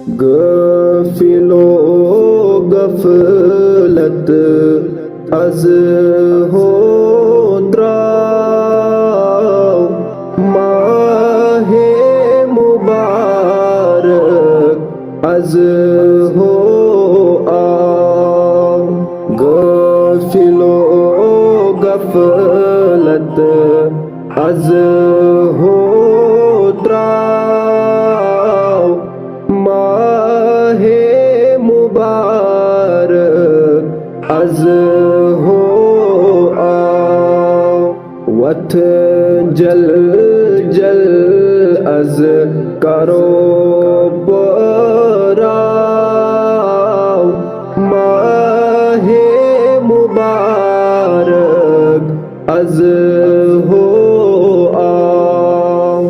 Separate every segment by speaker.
Speaker 1: غافل و غفلت از ہو دراو ماہ مبارک از ہو آو غافل و غفلت از ہو دراو ماہ مبارک از ہو آو وقت جل جل از کرو براو ماہ مبارک از ہو آو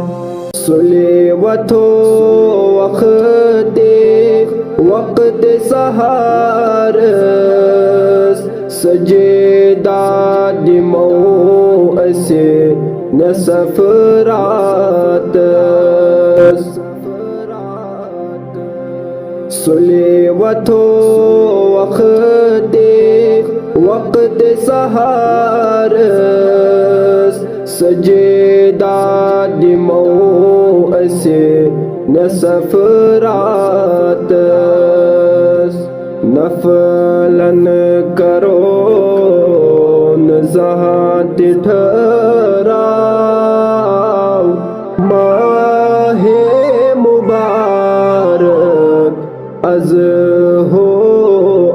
Speaker 1: سلیوت وقت سحر سجدہ دمو اسے نصف رات سلیوت وقت سحر سجدہ دمو اسے نصف رات نفلن کرو نزاہت ٹھہراؤ ماہ مبارک از ہو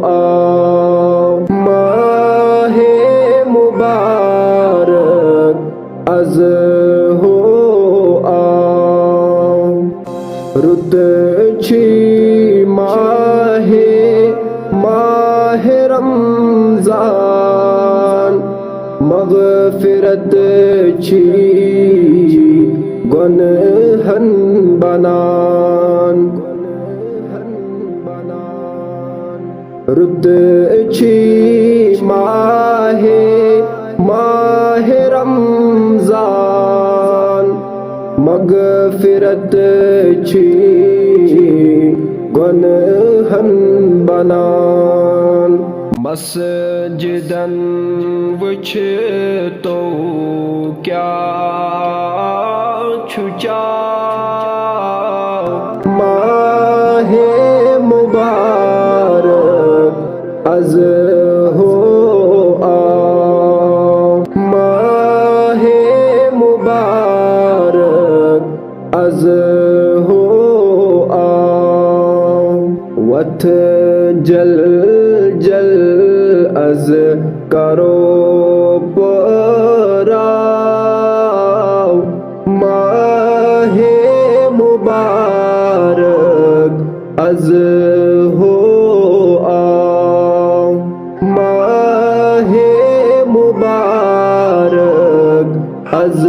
Speaker 1: آؤ ماہ مبارک از ہو آؤ رت چھی ماہ رمضان مغفرت چھی گنہن بنان رت چھی ماہ رمضان مغفرت چھی گنہن بنان مسجدن وچھ تو کیا چھچاؤ ماہ مبارک از ہو آؤ ماہ مبارک از ہو آؤ وقت جل جل از کرو براو ماہ مبارک از ہو آؤ ماہ مبارک از